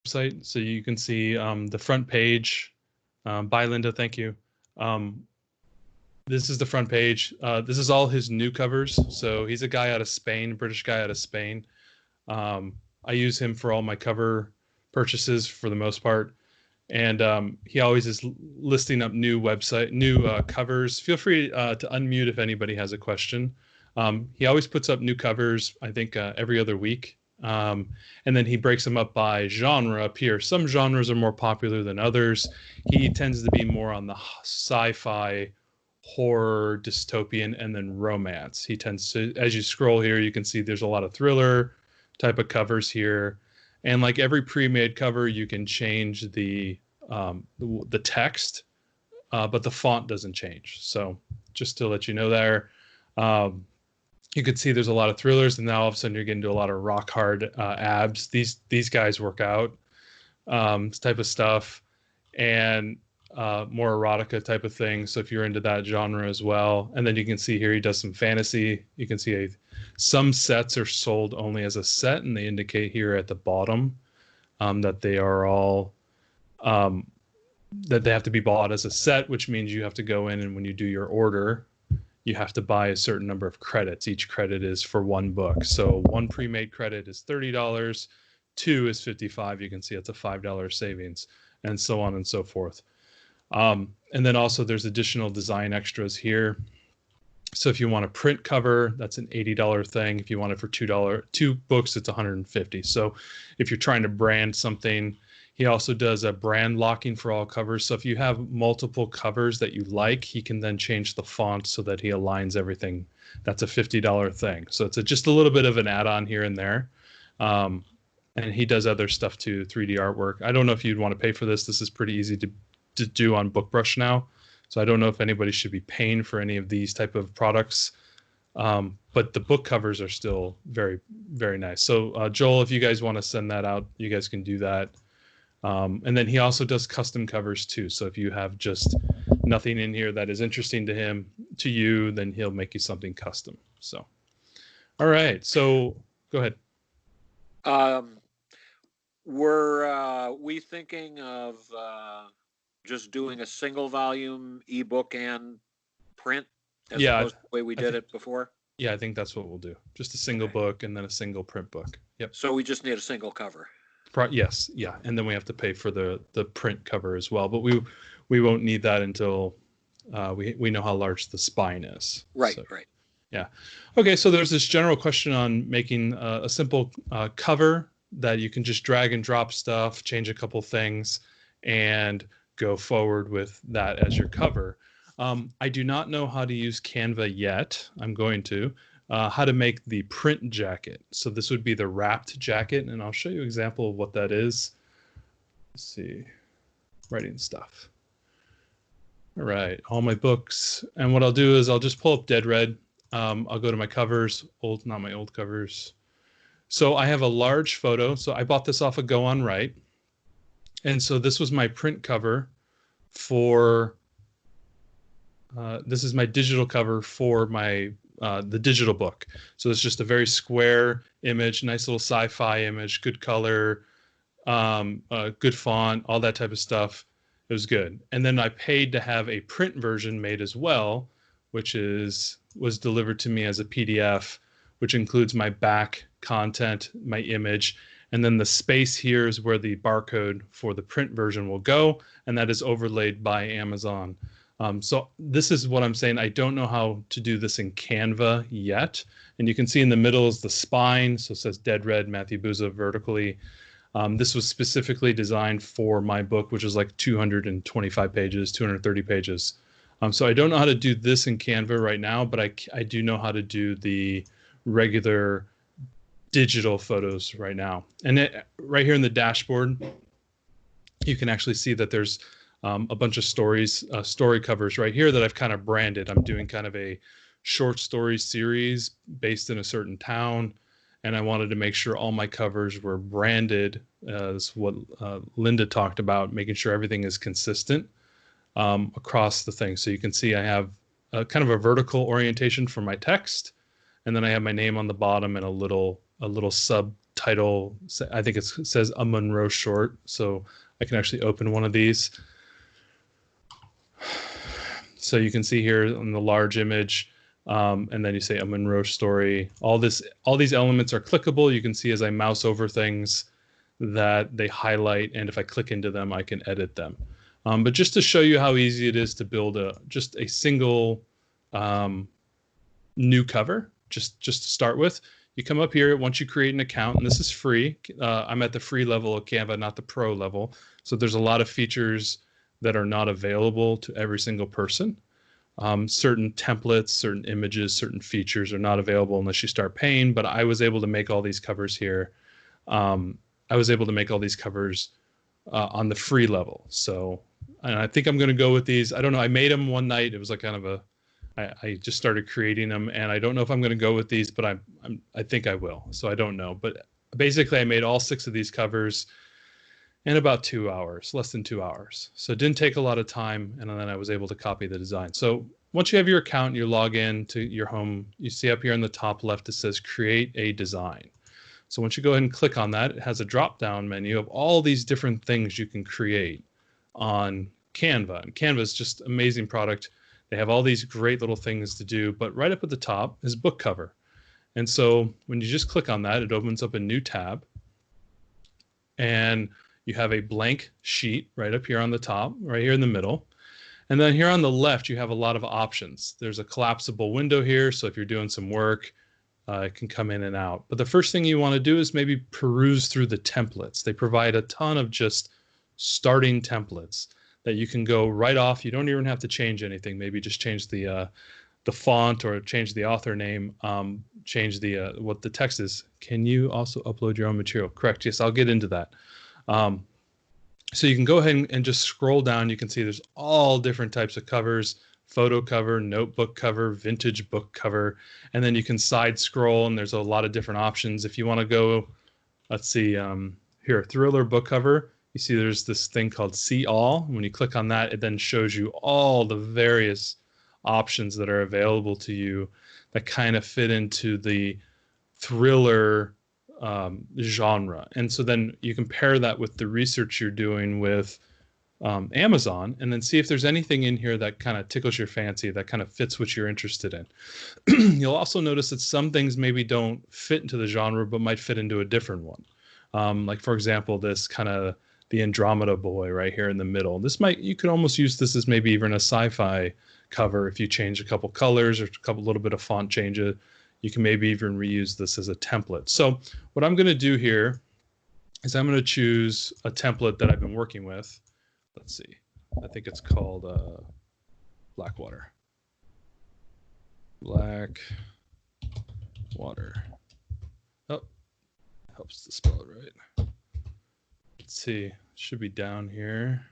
website. So you can see the front page. Bye, Linda. Thank you. This is the front page. This is all his new covers. So he's a guy out of Spain, British guy out of Spain. I use him for all my cover purchases for the most part. And he always is listing up new covers. Feel free to unmute if anybody has a question. He always puts up new covers, I think, every other week. And then he breaks them up by genre up here. Some genres are more popular than others. He tends to be more on the sci-fi, horror, dystopian, and then romance. He tends to, as you scroll here, you can see there's a lot of thriller type of covers here. And like every pre-made cover, you can change the text, but the font doesn't change. So just to let you know there, you could see there's a lot of thrillers, and now all of a sudden you're getting to a lot of rock hard abs. These guys work out, this type of stuff, and more erotica type of thing. So if you're into that genre as well, and then you can see here he does some fantasy. You can see some sets are sold only as a set, and they indicate here at the bottom that they are all that they have to be bought as a set, which means you have to go in, and when you do your order, you have to buy a certain number of credits. Each credit is for one book. So one pre-made credit is $30, 2 is $55. You can see it's a $5 savings, and so on and so forth. And then also there's additional design extras here. So if you want a print cover, that's an $80 thing. If you want it for two books, it's $150. So if you're trying to brand something, he also does a brand locking for all covers. So if you have multiple covers that you like, he can then change the font so that he aligns everything. That's a $50 thing. So it's just a little bit of an add-on here and there. And he does other stuff too, 3D artwork. I don't know if you'd want to pay for this. This is pretty easy to do on BookBrush now. So I don't know if anybody should be paying for any of these type of products. But the book covers are still very, very nice. So Joel, if you guys want to send that out, you guys can do that. And then he also does custom covers too. So if you have just nothing in here that is interesting to you, then he'll make you something custom. So, all right. So go ahead. Were we thinking of just doing a single volume ebook and print as opposed to the way we did it before? Yeah, I think that's what we'll do. Just a single book and then a single print book. Yep. So we just need a single cover. Yes, yeah, and then we have to pay for the print cover as well. But we won't need that until we know how large the spine is. Right, so, right. Yeah. Okay, so there's this general question on making a simple cover that you can just drag and drop stuff, change a couple things, and go forward with that as your cover. I do not know how to use Canva yet. I'm going to. How to make the print jacket. So this would be the wrapped jacket, and I'll show you an example of what that is. Let's see. Writing stuff. All right, all my books. And what I'll do is I'll just pull up Dead Red. I'll go to my covers, not my old covers. So I have a large photo. So I bought this off of Go On Right. And so this was my print cover for, this is my digital cover for my the digital book. So it's just a very square image, nice little sci-fi image, good color, good font, all that type of stuff. It was good. And then I paid to have a print version made as well, which was delivered to me as a PDF, which includes my back content, my image, and then the space here is where the barcode for the print version will go, and that is overlaid by Amazon. So this is what I'm saying. I don't know how to do this in Canva yet. And you can see in the middle is the spine. So it says Dead Red, Matthew Buza vertically. This was specifically designed for my book, which is like 225 pages, 230 pages. So I don't know how to do this in Canva right now, but I do know how to do the regular digital photos right now. And right here in the dashboard, you can actually see that there's a bunch of story covers right here that I've kind of branded. I'm doing kind of a short story series based in a certain town, and I wanted to make sure all my covers were branded as what Linda talked about, making sure everything is consistent across the thing. So you can see I have kind of a vertical orientation for my text, and then I have my name on the bottom and a little subtext title. I think it says a Monroe short. So I can actually open one of these. So you can see here on the large image, and then you say a Monroe story. All these elements are clickable. You can see as I mouse over things that they highlight, and if I click into them, I can edit them. But just to show you how easy it is to build just a single new cover, just to start with, you come up here once you create an account, and this is free. I'm at the free level of Canva, not the pro level. So there's a lot of features that are not available to every single person. Certain templates, certain images, certain features are not available unless you start paying, but I was able to make all these covers here. I was able to make all these covers on the free level. So, and I think I'm going to go with these. I don't know. I made them one night. It was like kind of I just started creating them, and I don't know if I'm going to go with these, but I think I will. So I don't know. But basically, I made all 6 of these covers in about 2 hours, less than 2 hours. So it didn't take a lot of time, and then I was able to copy the design. So once you have your account, you log in to your home, you see up here in the top left, it says create a design. So once you go ahead and click on that, it has a drop-down menu of all these different things you can create on Canva. And Canva is just an amazing product. They have all these great little things to do, but right up at the top is book cover. And so when you just click on that, it opens up a new tab, and you have a blank sheet right up here on the top, right here in the middle. And then here on the left, you have a lot of options. There's a collapsible window here, so if you're doing some work, it can come in and out. But the first thing you want to do is maybe peruse through the templates. They provide a ton of just starting templates that you can go right off. You don't even have to change anything. Maybe just change the font or change the author name, change the what the text is. Can you also upload your own material? Correct. Yes, I'll get into that. So you can go ahead and just scroll down. You can see there's all different types of covers: photo cover, notebook cover, vintage book cover, and then you can side scroll, and there's a lot of different options. If you want to go, let's see, here, thriller book cover, you see there's this thing called See All. When you click on that, it then shows you all the various options that are available to you that kind of fit into the thriller genre. And so then you compare that with the research you're doing with Amazon, and then see if there's anything in here that kind of tickles your fancy, that kind of fits what you're interested in. You'll also notice that some things maybe don't fit into the genre, but might fit into a different one. Like, for example, this kind of the Andromeda boy right here in the middle. You could almost use this as maybe even a sci-fi cover. If you change a couple colors or little bit of font change, you can maybe even reuse this as a template. So what I'm going to do here is I'm going to choose a template that I've been working with. Let's see. I think it's called Blackwater. Blackwater. Oh, helps to spell it right. Let's see. It should be down here.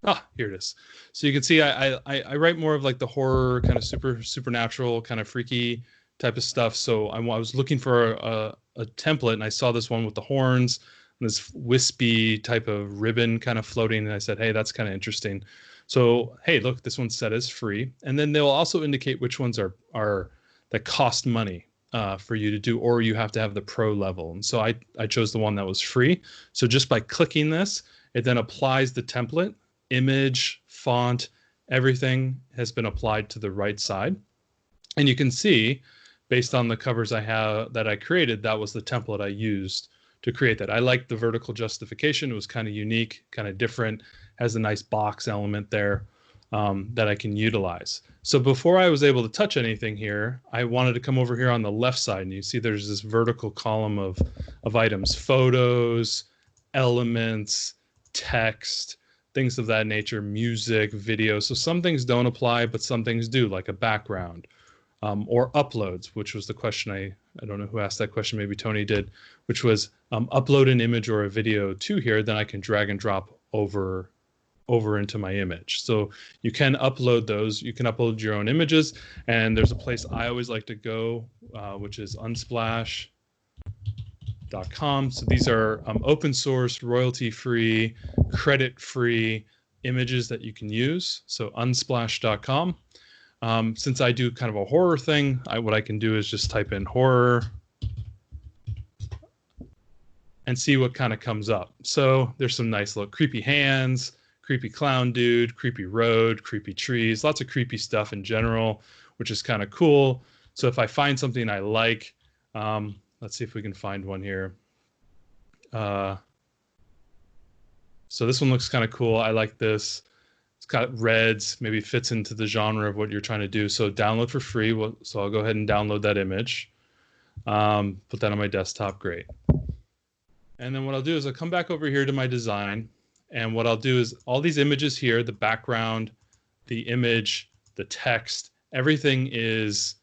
Ah, here it is. So you can see I write more of like the horror, kind of supernatural, kind of freaky type of stuff. So I was looking for a template, and I saw this one with the horns and this wispy type of ribbon kind of floating, and I said, hey, that's kind of interesting. So hey, look, this one's set as free, and then they'll also indicate which ones are that cost money for you to do, or you have to have the pro level. And so I chose the one that was free. So just by clicking this, it then applies the template. Image, font, everything has been applied to the right side. And you can see, based on the covers I have that I created, that was the template I used to create that. I liked the vertical justification. It was kind of unique, kind of different, has a nice box element there that I can utilize. So before I was able to touch anything here, I wanted to come over here on the left side, and you see there's this vertical column of items: photos, elements, text, things of that nature, music, video. So some things don't apply, but some things do, like a background, or uploads, which was the question I don't know who asked that question, maybe Tony did, which was upload an image or a video to here, then I can drag and drop over into my image. So you can upload those. You can upload your own images, and there's a place I always like to go, which is Unsplash.com. So these are open source, royalty-free, credit-free images that you can use. So Unsplash.com. Since I do kind of a horror thing, what I can do is just type in horror and see what kind of comes up. So there's some nice little creepy hands, creepy clown dude, creepy road, creepy trees, lots of creepy stuff in general, which is kind of cool. So if I find something I like, let's see if we can find one here. So this one looks kind of cool. I like this. It's got reds, maybe fits into the genre of what you're trying to do. So download for free. So I'll go ahead and download that image. Put that on my desktop. Great. And then what I'll do is I'll come back over here to my design. And what I'll do is all these images here, the background, the image, the text, everything is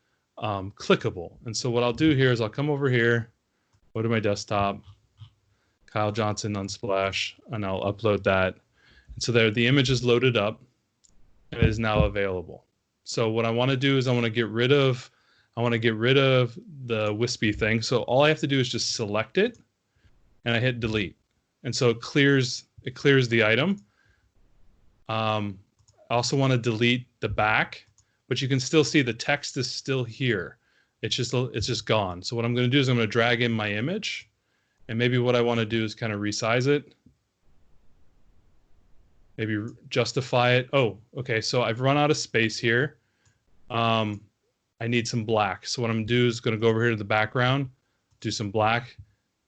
clickable. And so what I'll do here is I'll come over here, go to my desktop, Kyle Johnson Unsplash, and I'll upload that. And so there, the image is loaded up and it is now available. So what I want to do is I want to get rid of the wispy thing. So all I have to do is just select it and I hit delete. And so it clears the item. I also want to delete the back, but you can still see the text is still here. It's just gone. So what I'm going to do is I'm going to drag in my image, and maybe what I want to do is kind of resize it. Maybe justify it. Oh, okay. So I've run out of space here. I need some black. So what I'm going to do is going to go over here to the background, do some black.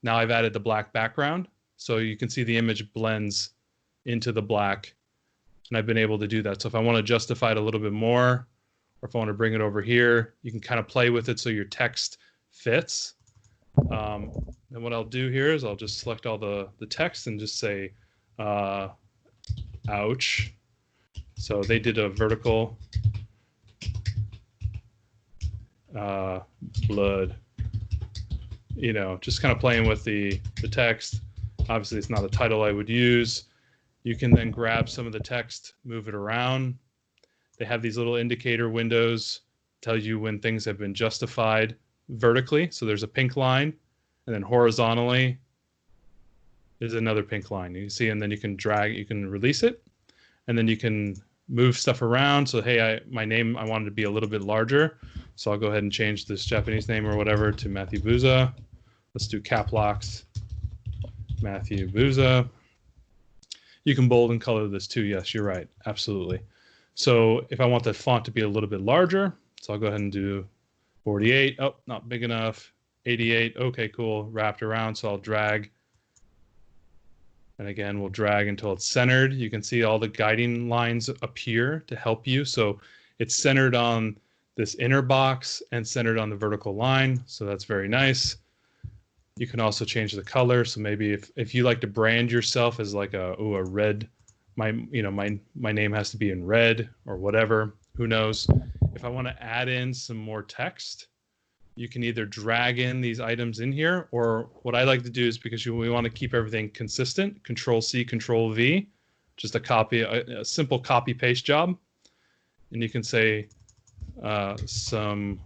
Now I've added the black background. So you can see the image blends into the black, and I've been able to do that. So if I want to justify it a little bit more, or if I want to bring it over here, you can kind of play with it so your text fits. And what I'll do here is I'll just select all the text and just say, ouch. So they did a vertical blood, you know, just kind of playing with the text. Obviously, it's not a title I would use. You can then grab some of the text, move it around. They have these little indicator windows, tell you when things have been justified vertically. So there's a pink line, and then horizontally is another pink line. You can see, and then you can drag, you can release it, and then you can move stuff around. So, hey, my name, I wanted to be a little bit larger. So I'll go ahead and change this Japanese name or whatever to Matthew Buza. Let's do cap locks. Matthew Buza. You can bold and color this too. Yes, you're right. Absolutely. So if I want the font to be a little bit larger, so I'll go ahead and do 48. Oh, not big enough. 88. Okay, cool. Wrapped around. So I'll drag. And again, we'll drag until it's centered. You can see all the guiding lines appear to help you. So it's centered on this inner box and centered on the vertical line. So that's very nice. You can also change the color. So maybe if you like to brand yourself as like a red, my name has to be in red or whatever, who knows. If I want to add in some more text, you can either drag in these items in here, or what I like to do is, because we want to keep everything consistent, Control-C, Control-V, just a simple copy paste job. And you can say some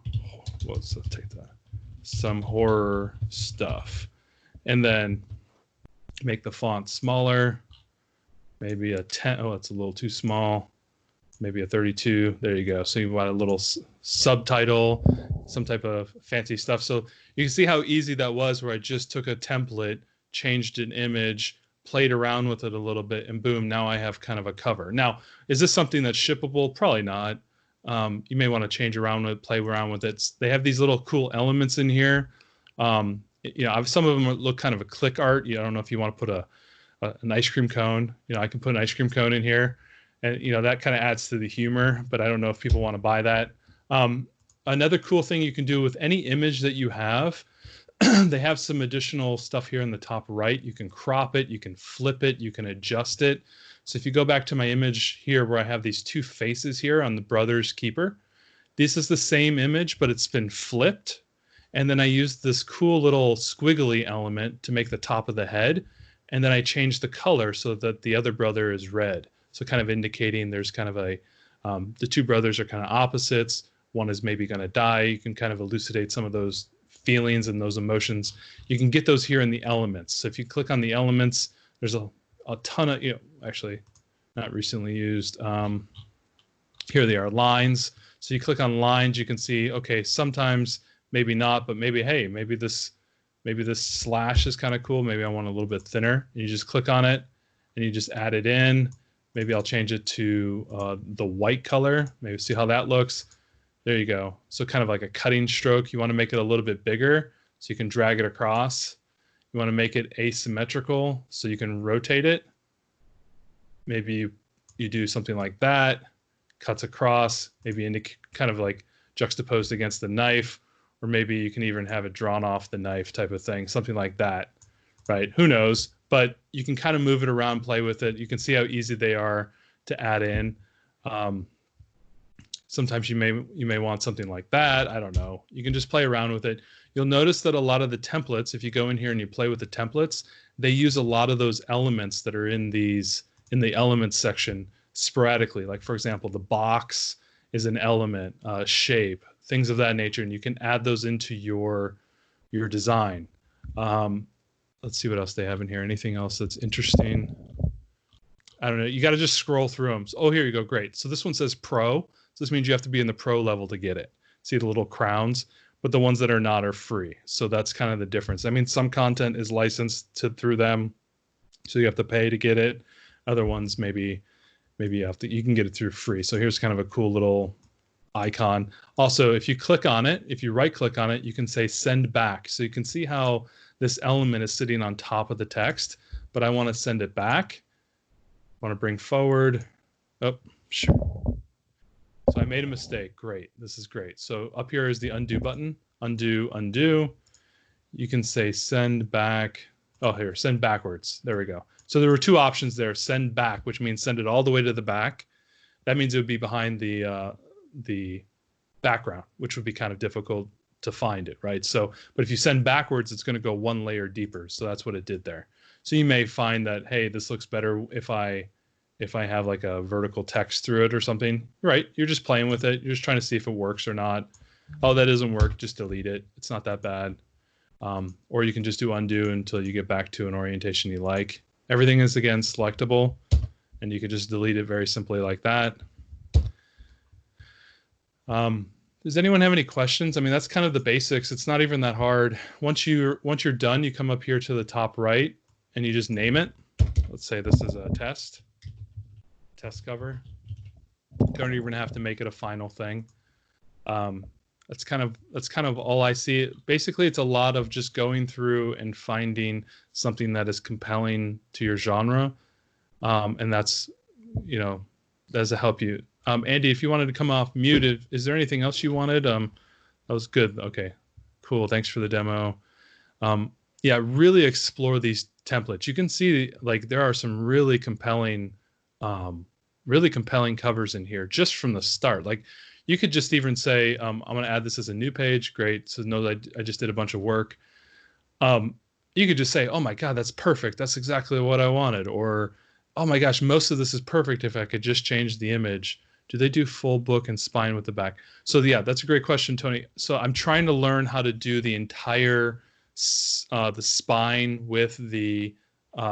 horror stuff, and then make the font smaller, maybe a 10. Oh, it's a little too small. Maybe a 32. There you go. So you want a little subtitle, some type of fancy stuff. So you can see how easy that was, where I just took a template, changed an image, played around with it a little bit, and boom, now I have kind of a cover. Now, is this something that's shippable? Probably not. You may want to change around with it, play around with it. They have these little cool elements in here. Some of them look kind of a click art. I don't know if you want to put an ice cream cone. I can put an ice cream cone in here, and that kind of adds to the humor. But I don't know if people want to buy that. Another cool thing you can do with any image that you have, they have some additional stuff here in the top right. You can crop it, you can flip it, you can adjust it. So if you go back to my image here where I have these two faces here on the brother's keeper, this is the same image, but it's been flipped. And then I used this cool little squiggly element to make the top of the head. And then I changed the color so that the other brother is red. So kind of indicating there's kind of the two brothers are kind of opposites. One is maybe going to die. You can kind of elucidate some of those feelings and those emotions. You can get those here in the elements. So if you click on the elements, there's a ton of, actually not recently used. Here they are, lines. So you click on lines, you can see, okay, sometimes maybe not, but maybe, hey, maybe this maybe this slash is kind of cool. Maybe I want a little bit thinner. And you just click on it and you just add it in. Maybe I'll change it to the white color. Maybe see how that looks. There you go. So kind of like a cutting stroke. You want to make it a little bit bigger so you can drag it across. You want to make it asymmetrical so you can rotate it. Maybe you do something like that, cuts across, maybe kind of like juxtaposed against the knife, or maybe you can even have it drawn off the knife type of thing, something like that, right? Who knows? But you can kind of move it around, play with it. You can see how easy they are to add in. Sometimes you may want something like that. I don't know. You can just play around with it. You'll notice that a lot of the templates, if you go in here and you play with the templates, they use a lot of those elements that are in the elements section sporadically. Like for example, the box is an element, shape, things of that nature, and you can add those into your design. Let's see what else they have in here. Anything else that's interesting? I don't know. You got to just scroll through them. Oh, here you go. Great. So this one says Pro. So this means you have to be in the Pro level to get it. See the little crowns, but the ones that are not are free. So that's kind of the difference. I mean, some content is licensed through them, so you have to pay to get it. Other ones maybe you can get it through free. So here's kind of a cool little icon. Also, if you click on it, if you right click on it, you can say send back. So you can see how this element is sitting on top of the text, but I want to send it back. I want to bring forward. Oh, sure. So I made a mistake. Great. This is great. So up here is the undo button. Undo, undo. You can say send back. Oh, here, send backwards. There we go. So there were two options there. Send back, which means send it all the way to the back. That means it would be behind the background, which would be kind of difficult to find it, right? So, but if you send backwards, it's going to go one layer deeper. So that's what it did there. So you may find that, hey, this looks better if I have like a vertical text through it or something, right? You're just playing with it. You're just trying to see if it works or not. Oh, that doesn't work. Just delete it. It's not that bad. Or you can just do undo until you get back to an orientation you like. Everything is, again, selectable, and you can just delete it very simply like that. Does anyone have any questions? I mean, that's kind of the basics. It's not even that hard. Once you're done, you come up here to the top right, and you just name it. Let's say this is a test cover. Don't even have to make it a final thing. That's kind of all I see. Basically, it's a lot of just going through and finding something that is compelling to your genre, and that's, does help you. Andy, if you wanted to come off mute, is there anything else you wanted? That was good. Okay, cool. Thanks for the demo. Yeah, really explore these templates. You can see like there are some really compelling covers in here just from the start. Like you could just even say, I'm going to add this as a new page. Great. So know that I just did a bunch of work. You could just say, oh my God, that's perfect. That's exactly what I wanted. Or, oh my gosh, most of this is perfect if I could just change the image. Do they do full book and spine with the back? So yeah, that's a great question, Tony. So I'm trying to learn how to do the entire the spine with the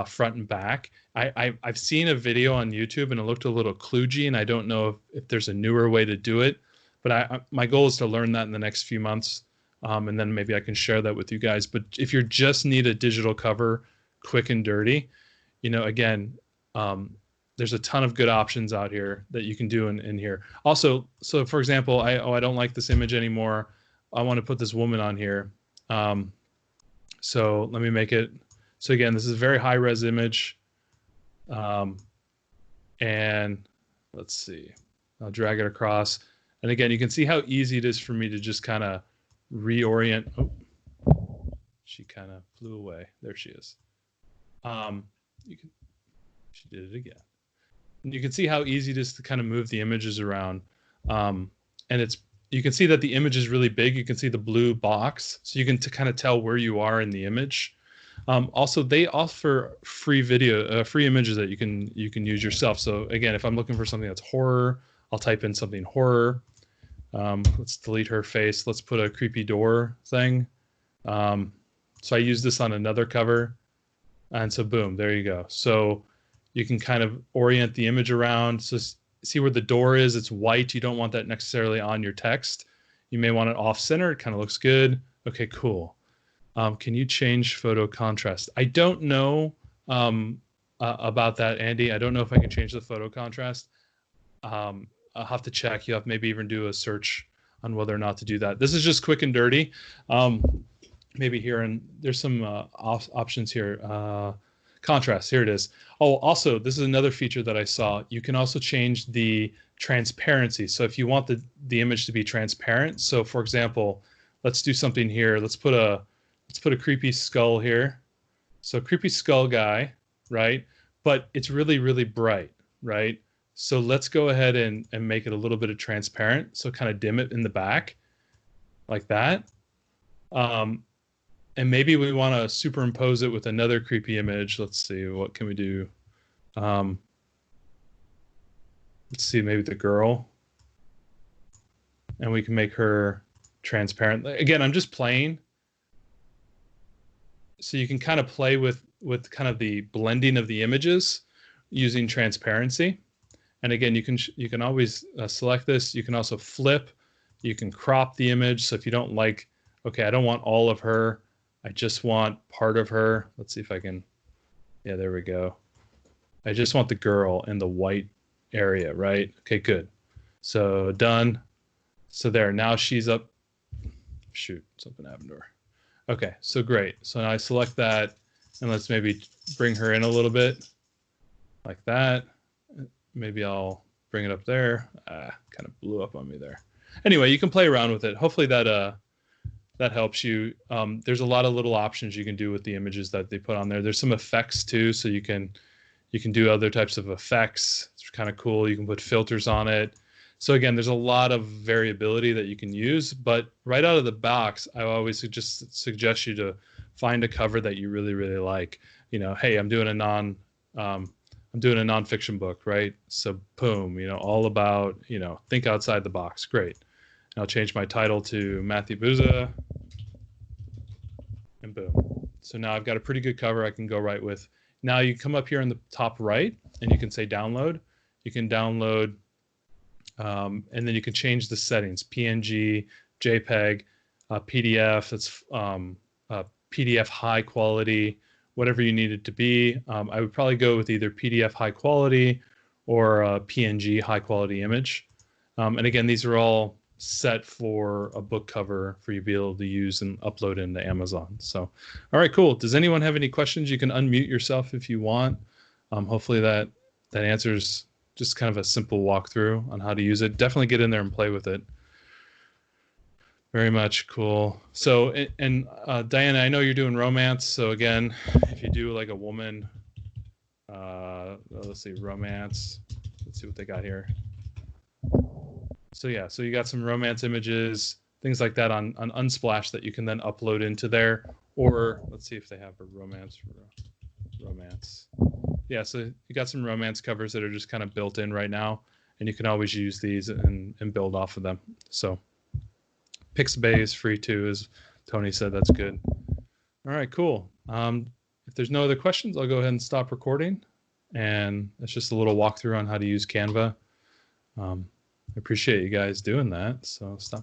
front and back. I've seen a video on YouTube and it looked a little kludgy, and I don't know if there's a newer way to do it. But my goal is to learn that in the next few months, and then maybe I can share that with you guys. But if you just need a digital cover, quick and dirty, again, there's a ton of good options out here that you can do in here. Also, so for example, I don't like this image anymore. I want to put this woman on here. So let me make it. So again, this is a very high res image. And let's see, I'll drag it across. And again, you can see how easy it is for me to just kind of reorient. Oh, she kind of flew away. There she is. She did it again. And you can see how easy it is to kind of move the images around. And you can see that the image is really big. You can see the blue box, so you can kind of tell where you are in the image. Also, they offer free images that you can use yourself. So again, if I'm looking for something that's horror, I'll type in something horror. Let's delete her face. Let's put a creepy door thing. So I use this on another cover, and so boom, there you go. So you can kind of orient the image around. So see where the door is, it's white. You don't want that necessarily on your text. You may want it off center. It kind of looks good. Okay, cool. Can you change photo contrast? I don't know about that, Andy. I don't know if I can change the photo contrast. I'll have to check. You have maybe even do a search on whether or not to do that. This is just quick and dirty. Maybe here, and there's some options here. Contrast, here it is. Oh, also, this is another feature that I saw. You can also change the transparency. So if you want the image to be transparent, so for example, let's do something here. Let's put a creepy skull here. So creepy skull guy, right? But it's really, really bright, right? So let's go ahead and make it a little bit of transparent. So kind of dim it in the back like that. And maybe we want to superimpose it with another creepy image. Let's see, what can we do? Let's see, maybe the girl. And we can make her transparent. Again, I'm just playing. So you can kind of play with kind of the blending of the images using transparency. And again, you can always select this. You can also flip. You can crop the image. So if you don't like, okay, I don't want all of her, I just want part of her. Let's see if I can, yeah, there we go. I just want the girl in the white area, right? Okay, good. So done. So there, now she's up. Shoot, something happened to her. Okay, so great. So now I select that, and let's maybe bring her in a little bit, like that. Maybe I'll bring it up there. Kind of blew up on me there. Anyway, you can play around with it. Hopefully that helps you. There's a lot of little options you can do with the images that they put on there. There's some effects too, so you can do other types of effects. It's kind of cool. You can put filters on it. So again, there's a lot of variability that you can use, but right out of the box, I always just suggest you to find a cover that you really, really like. You know, hey, I'm doing a nonfiction book, right? So boom, all about, think outside the box. Great. And I'll change my title to Matthew Buza, and boom. So now I've got a pretty good cover I can go right with. Now you come up here in the top right, and you can say download. You can download, and then you can change the settings: PNG, JPEG, PDF. That's PDF high quality, whatever you need it to be. I would probably go with either PDF high quality or a PNG high quality image. And again, these are all set for a book cover for you to be able to use and upload into Amazon. So, all right, cool. Does anyone have any questions? You can unmute yourself if you want. Hopefully that answers just kind of a simple walkthrough on how to use it. Definitely get in there and play with it. Very much cool. So, and Diana, I know you're doing romance. So again, if you do like a woman, let's see, romance. Let's see what they got here. So yeah, so you got some romance images, things like that on Unsplash that you can then upload into there. Or let's see if they have a romance. Yeah, so you got some romance covers that are just kind of built in right now, and you can always use these and build off of them. So Pixabay is free too, as Tony said. That's good. All right, cool. If there's no other questions, I'll go ahead and stop recording. And it's just a little walkthrough on how to use Canva. I appreciate you guys doing that. So stop.